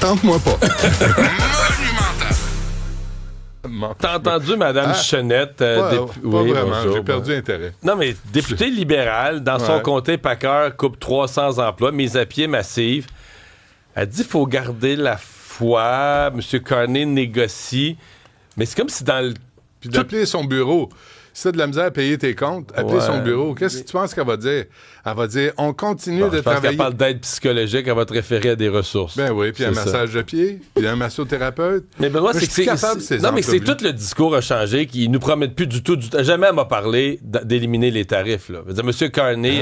Tente-moi pas. T'as entendu Mme Chenette? Pas oui, vraiment, bonjour, j'ai perdu intérêt. Non, mais député libéral, dans son comté PACR, coupe 300 emplois, mise à pied massive. Elle dit qu'il faut garder la foi. M. Carney négocie. Mais c'est comme si dans le... Puis d'appeler son bureau. Si t'as de la misère à payer tes comptes, appeler son bureau. Qu'est-ce que tu penses qu'elle va dire? Elle va dire, on continue de je pense travailler. qu'elle parle d'aide psychologique, elle va te référer à des ressources. Ben oui, puis un massage de pied, puis un massothérapeute. Mais Benoît, c'est que c'est tout le discours a changé, qui nous promettent plus du tout. Jamais elle m'a parlé d'éliminer les tarifs. Là. M. Carney...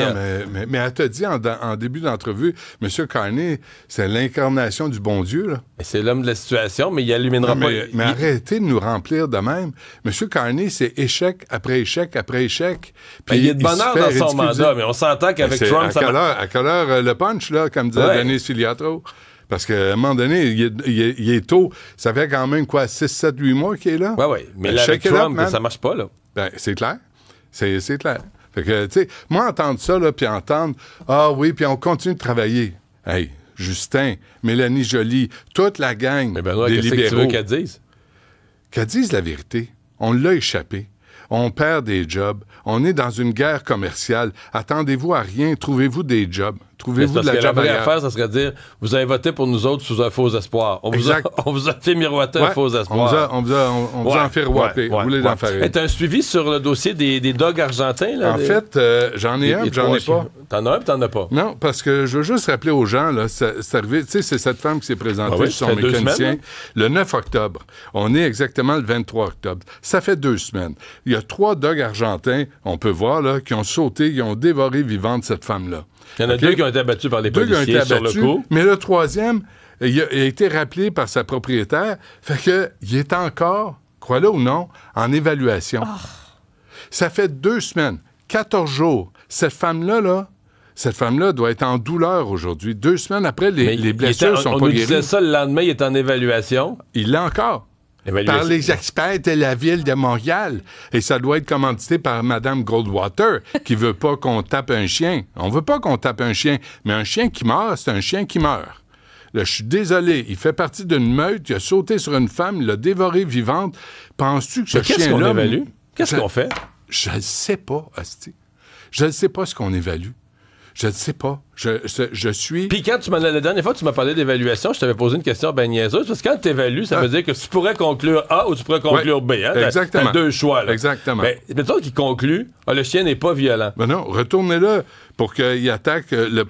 mais elle t'a dit en début d'entrevue, M. Carney, c'est l'incarnation du bon Dieu. Là. C'est l'homme de la situation, mais il illuminera pas... Mais arrêtez de nous remplir de même. M. Carney, c'est échec après échec après échec. Puis il y a de bonheur dans son mandat, mais on s'entend qu'avec Trump... À quelle heure le punch, là, comme disait Denis Filiatro? Parce qu'à un moment donné, il est tôt. Ça fait quand même, 6, 7, 8 mois qu'il est là? Oui. Mais là, avec Trump, ça marche pas, là. Ben, c'est clair. C'est clair. Fait que, tu sais, moi, entendre ça, là, puis entendre, ah oui, puis on continue de travailler. Hey, Justin, Mélanie Joly, toute la gang des libéraux. Qu'est-ce que tu veux qu'elle dise? Qu'elle dise la vérité. On l'a échappé. On perd des jobs. On est dans une guerre commerciale. Attendez-vous à rien. Trouvez-vous des jobs. Trouvez-vous de la job. La vraie affaire, ça serait de dire, vous avez voté pour nous autres sous un faux espoir. On vous a fait miroiter un faux espoir. On vous a en fait miroiter. Vous voulez en faire une. T'as un suivi sur le dossier des dogs argentins? Là, en fait, j'en ai un, j'en ai pas. T'en as un, puis t'en as pas? Non, parce que je veux juste rappeler aux gens, là, c'est arrivé, tu sais, c'est cette femme qui s'est présentée sur son mécanicien le 9 octobre. On est exactement le 23 octobre. Ça fait 2 semaines. Il y a 3 dogs argentins, on peut voir, là, qui ont sauté, qui ont dévoré vivante cette femme-là. Il y en a 2 qui ont été abattus par les policiers sur le coup. Mais le 3e, il a été rappelé par sa propriétaire. Fait que il est encore, crois-le ou non, en évaluation. Oh. Ça fait 2 semaines, 14 jours. Cette femme-là doit être en douleur aujourd'hui. 2 semaines après, les blessures sont pas guéries. On nous disait ça le lendemain, il est en évaluation. Il l'a encore. Par les experts de la ville de Montréal. Et ça doit être commandité par Mme Goldwater, qui veut pas qu'on tape un chien. On veut pas qu'on tape un chien, mais un chien qui meurt, c'est un chien qui meurt. Là, je suis désolé, il fait partie d'une meute, il a sauté sur une femme, il l'a dévorée vivante. Penses-tu que ce chien-là... Qu'est-ce qu'on évalue? Qu'est-ce qu'on fait? Je ne sais pas, Asti. Je ne sais pas ce qu'on évalue. Je ne sais pas. Je suis... Puis quand la dernière fois que tu m'as parlé d'évaluation, je t'avais posé une question ben niaiseuse, parce que quand tu évalues, ça veut dire que tu pourrais conclure A ou tu pourrais conclure B. Hein? Exactement. T'as 2 choix. Là. Exactement. Mais toi qui conclut, le chien n'est pas violent. Ben non, retournez-le pour qu'il attaque la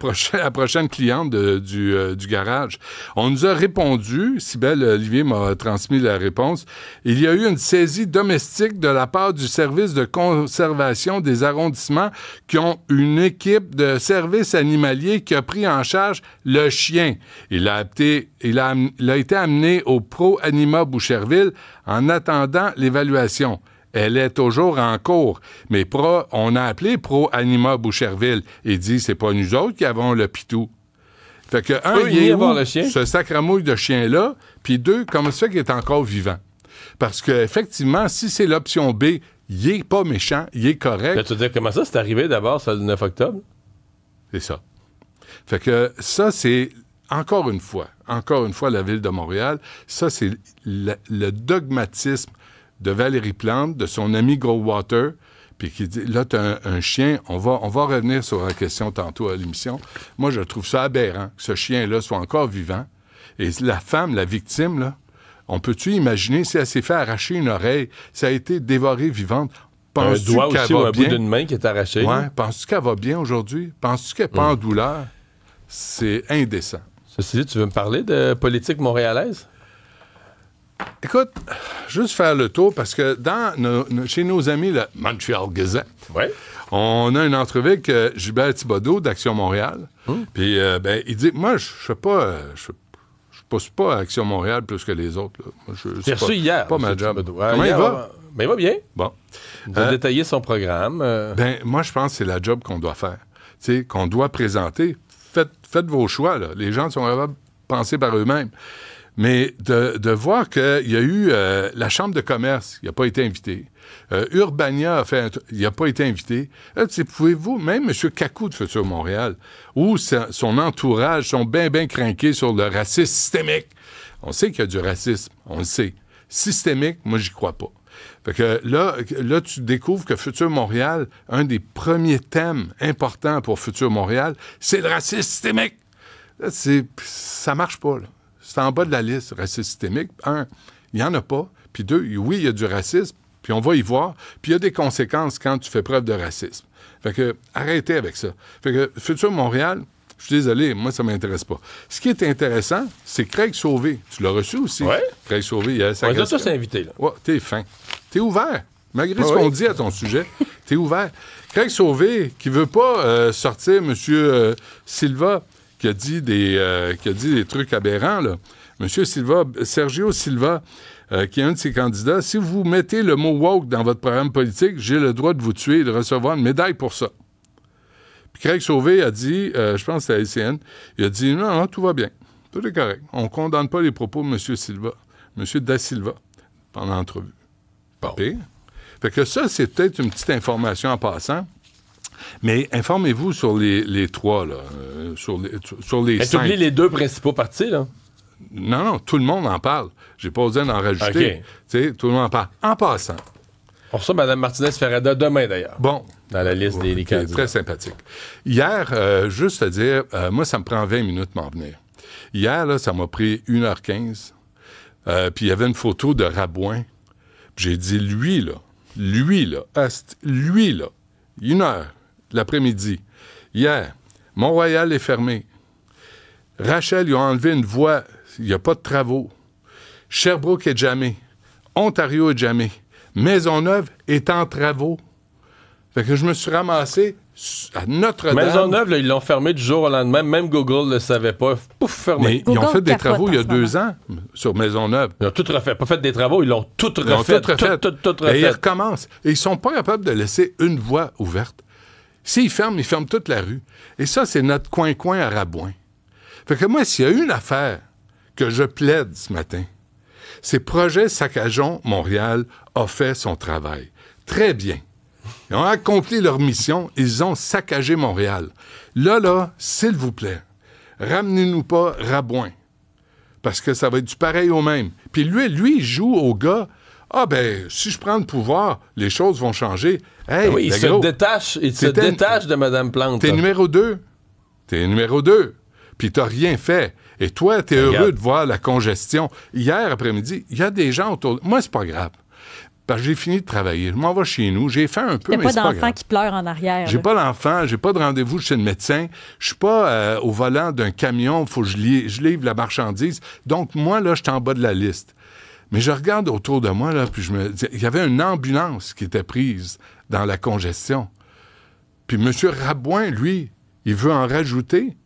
prochaine cliente du garage. On nous a répondu, Cybèle Olivier m'a transmis la réponse, il y a eu une saisie domestique de la part du service de conservation des arrondissements qui ont une équipe de services animaliers qui a pris en charge le chien. Il a été amené au Pro Anima Boucherville en attendant l'évaluation. Elle est toujours en cours. Mais on a appelé Pro Anima Boucherville et dit c'est pas nous autres qui avons le pitou. Fait que, il est où, ce sacramouille de chien-là, puis 2, comment ça fait qu'il est encore vivant? Parce que effectivement, si c'est l'option B, il est pas méchant, il est correct. Mais tu veux dire, comment ça, c'est arrivé d'abord, ça, le 9 octobre? C'est ça. Fait que ça, c'est, encore une fois, la Ville de Montréal, ça, c'est le dogmatisme de Valérie Plante, de son ami Goldwater, puis qui dit, là, t'as un chien, on va revenir sur la question tantôt à l'émission. Moi, je trouve ça aberrant que ce chien-là soit encore vivant. Et la femme, la victime, là, on peut-tu imaginer si elle s'est fait arracher une oreille, ça a été dévoré vivante? Un doigt aussi ou un bout d'une main qui est arraché. Ouais. Penses-tu qu'elle va bien aujourd'hui? Penses-tu qu'elle n'est pas en douleur? C'est indécent. Ceci dit, tu veux me parler de politique montréalaise? Écoute, juste faire le tour, parce que chez nos amis, le Montreal Gazette, on a une entrevue avec Gilbert Thibodeau d'Action Montréal. Puis, il dit, moi, je pousse pas à Action Montréal plus que les autres. J'ai reçu hier. Pas ma job. Comment il va? Ben, il va bien. Bon. Il a détaillé son programme. Moi, je pense que c'est la job qu'on doit faire. Tu sais, qu'on doit présenter. Faites vos choix, là. Les gens sont capables de penser par eux-mêmes. Mais de voir qu'il y a eu la Chambre de commerce, il n'a pas été invité. Urbania a fait il n'a pas été invité. Là, pouvez-vous, même M. Kakou de Futur Montréal, où son entourage sont bien crinqués sur le racisme systémique. On sait qu'il y a du racisme, on le sait. Systémique, moi, j'y crois pas. Fait que là, tu découvres que Futur Montréal, un des premiers thèmes importants pour Futur Montréal, c'est le racisme systémique. Là, ça marche pas, là. C'est en bas de la liste, racisme systémique. Un, il n'y en a pas. Puis deux, oui, il y a du racisme, puis on va y voir. Puis il y a des conséquences quand tu fais preuve de racisme. Fait que, arrêtez avec ça. Fait que Futur Montréal, je suis désolé, moi, ça ne m'intéresse pas. Ce qui est intéressant, c'est Craig Sauvé. Tu l'as reçu aussi? Oui. Craig Sauvé, il a sa On les a tous invités, là. Ouais, t'es fin. T'es ouvert. Malgré ce qu'on dit à ton sujet, t'es ouvert. Craig Sauvé, qui veut pas sortir M. Silva, qui a dit des trucs aberrants, là. M. Silva, Sergio Silva, qui est un de ses candidats, si vous mettez le mot « woke » dans votre programme politique, j'ai le droit de vous tuer et de recevoir une médaille pour ça. Puis Craig Sauvé a dit, je pense que c'était à LCN, il a dit « Non, tout va bien. Tout est correct. On ne condamne pas les propos de M. Silva, M. Da Silva, pendant l'entrevue. » Pas pire. Fait que ça, c'est peut-être une petite information en passant. Mais informez-vous sur les trois, là, sur les cinq. Tu oublies les deux principaux partis, là? Non, tout le monde en parle. J'ai pas besoin d'en rajouter. Okay. Tout le monde en parle. En passant. On reçoit Mme Martinez-Ferrada demain, d'ailleurs. Bon. Dans la liste des candidats. Très sympathique. Hier, juste à dire, moi, ça me prend 20 minutes m'en venir. Hier, là, ça m'a pris 1h15. Puis il y avait une photo de Rabouin. Puis j'ai dit, lui, là, 1h, l'après-midi. Hier, Mont-Royal est fermé. Rachel, ils ont enlevé une voie. Il n'y a pas de travaux. Sherbrooke est jamais. Ontario est jamais. Maisonneuve est en travaux. Fait que je me suis ramassé à Notre-Dame. Maisonneuve, là, ils l'ont fermé du jour au lendemain. Même Google ne le savait pas. Pouf, fermé. Mais ils ont fait des travaux il y a 2 ans sur Maisonneuve. Ils ont tout refait. Pas fait des travaux, ils l'ont tout refait. Tout refait. Et ils recommencent. Et ils sont pas capables de laisser une voie ouverte. S'ils ferment, ils ferment toute la rue. Et ça, c'est notre coin-coin à Rabouin. Fait que moi, s'il y a une affaire que je plaide ce matin, c'est Projet Saccageons Montréal a fait son travail. Très bien. Ils ont accompli leur mission. Ils ont saccagé Montréal. Là, s'il vous plaît, ramenez-nous pas Rabouin. Parce que ça va être du pareil au même. Puis lui, il joue au gars. Ah ben, si je prends le pouvoir, les choses vont changer. Hey, oui, il se détache de Mme Plante. T'es numéro 2. Puis t'as rien fait. Et toi, t'es heureux de voir la congestion. Hier après-midi, il y a des gens autour. Moi, c'est pas grave. Parce que j'ai fini de travailler. Je m'en vais chez nous. J'ai fait un peu, mais c'est pas grave. T'as pas d'enfant qui pleure en arrière. J'ai pas d'enfant. J'ai pas de rendez-vous chez le médecin. Je suis pas au volant d'un camion. Faut que je livre la marchandise. Donc, moi, là, je suis en bas de la liste. Mais je regarde autour de moi, là, puis il y avait une ambulance qui était prise dans la congestion. Puis M. Rabouin, lui, il veut en rajouter.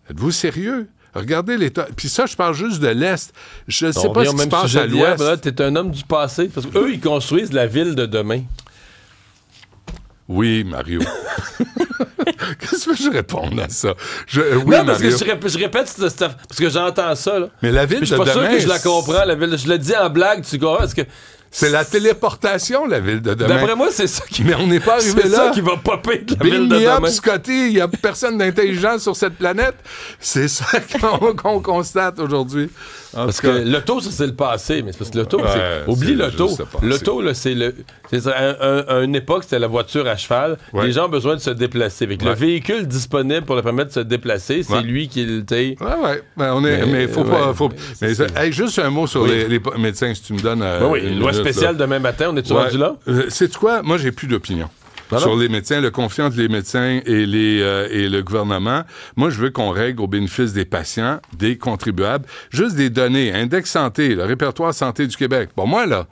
Êtes-vous sérieux? Regardez l'état. Puis ça, je parle juste de l'Est. Je ne sais pas ce qui se passe à l'Ouest. Tu es un homme du passé. Parce qu'eux, ils construisent la ville de demain. Oui, Mario. Qu'est-ce que je réponds à ça? Non, parce que je répète, parce que j'entends ça. Là. Mais la ville de demain... Je suis pas sûr que je la comprends. Je le dis en blague, tu comprends? Parce que... C'est la téléportation, la ville de demain. D'après moi, c'est ça qui... Mais on n'est pas arrivé là. C'est ça qui va popper de la ville de demain. Scotty, il n'y a personne d'intelligent sur cette planète. C'est ça qu'on constate aujourd'hui. Parce que l'auto, ça, c'est le passé. Mais c'est parce que l'auto, oublie l'auto. L'auto, là, c'est à une époque, c'était la voiture à cheval. Ouais. Les gens ont besoin de se déplacer. Avec le véhicule disponible pour leur permettre de se déplacer, c'est lui qui le... Mais faut pas... juste un mot sur les médecins, si tu me donnes... une loi spéciale demain matin, on est-tu rendu là? Sais-tu quoi? Moi, j'ai plus d'opinion. Sur les médecins, le confiant entre les médecins et le gouvernement. Moi, je veux qu'on règle au bénéfice des patients, des contribuables, juste des données, index santé, le répertoire santé du Québec. Bon, moi, là,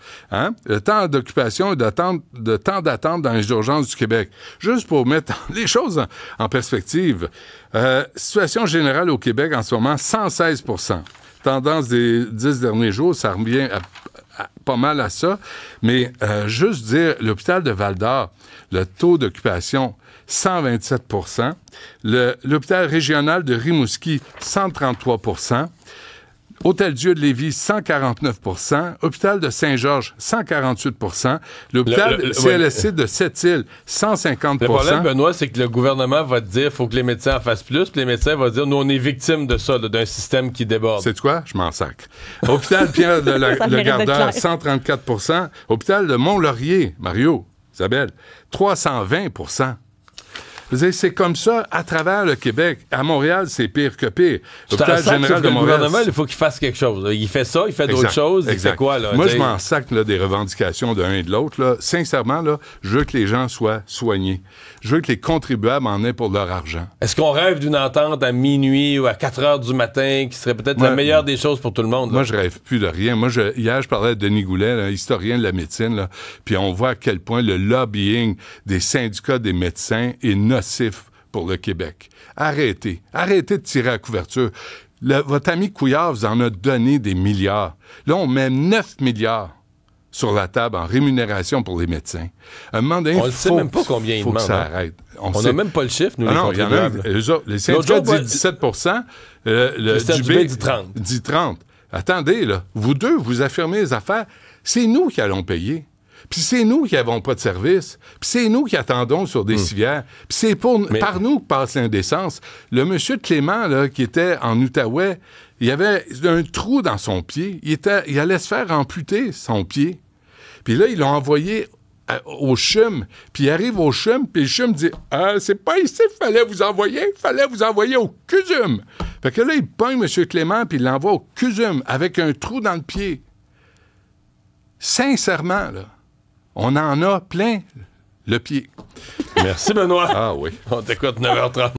le temps d'occupation et de temps d'attente dans les urgences du Québec, juste pour mettre les choses en perspective. Situation générale au Québec en ce moment, 116 %. Tendance des 10 derniers jours, ça revient pas mal à ça. Mais juste dire, l'hôpital de Val-d'Or, le taux d'occupation, 127 %. L'hôpital régional de Rimouski, 133 %. Hôtel-Dieu de Lévis, 149 %. Hôpital de Saint-Georges, 148 %. L'hôpital CLSC de Sept-Îles, 150 %. Le problème, Benoît, c'est que le gouvernement va te dire qu'il faut que les médecins en fassent plus, puis les médecins vont dire nous, on est victimes de ça, d'un système qui déborde. C'est quoi? Je m'en sacre. Hôpital Pierre de le Gardeur, 134 %. Hôpital de Mont-Laurier, Mario, Isabelle, 320 %. Vous savez, c'est comme ça à travers le Québec. À Montréal, c'est pire que pire. L'hôpital général de Montréal, le gouvernement, il faut qu'il fasse quelque chose. Il fait ça, il fait d'autres choses. Il fait quoi, là? Moi, je m'en sac là, des revendications d'un et de l'autre. Là. Sincèrement, là, je veux que les gens soient soignés. Je veux que les contribuables en aient pour leur argent. Est-ce qu'on rêve d'une entente à minuit ou à 4 heures du matin qui serait peut-être la meilleure des choses pour tout le monde? Là? Moi, je rêve plus de rien. Moi, hier, je parlais de Denis Goulet, là, historien de la médecine, là, puis on voit à quel point le lobbying des syndicats des médecins est nocif pour le Québec. Arrêtez de tirer à la couverture. Votre ami Couillard vous en a donné des milliards. Là, on met 9 milliards sur la table en rémunération pour les médecins. À un moment donné, on ne sait même pas combien ils demandent. Faut que ça arrête. On n'a même pas le chiffre, nous, les contribuables. Les syndicats disent 17 %. Le Dubé dit 30. Dit 30. Attendez, là. Vous deux, vous affirmez les affaires. C'est nous qui allons payer. Puis c'est nous qui n'avons pas de service. Puis c'est nous qui attendons sur des civières. Puis c'est par nous que passe l'indécence. Le monsieur Clément, là, qui était en Outaouais, il y avait un trou dans son pied. Il allait se faire amputer son pied. Puis là, ils l'ont envoyé au CHUM. Puis il arrive au CHUM, puis le CHUM dit « c'est pas ici qu'il fallait vous envoyer au CUSUM. » Fait que là, il pogne M. Clément, puis il l'envoie au CUSUM avec un trou dans le pied. Sincèrement, là, on en a plein le pied. Merci, Benoît. Ah oui. On t'écoute 9h30.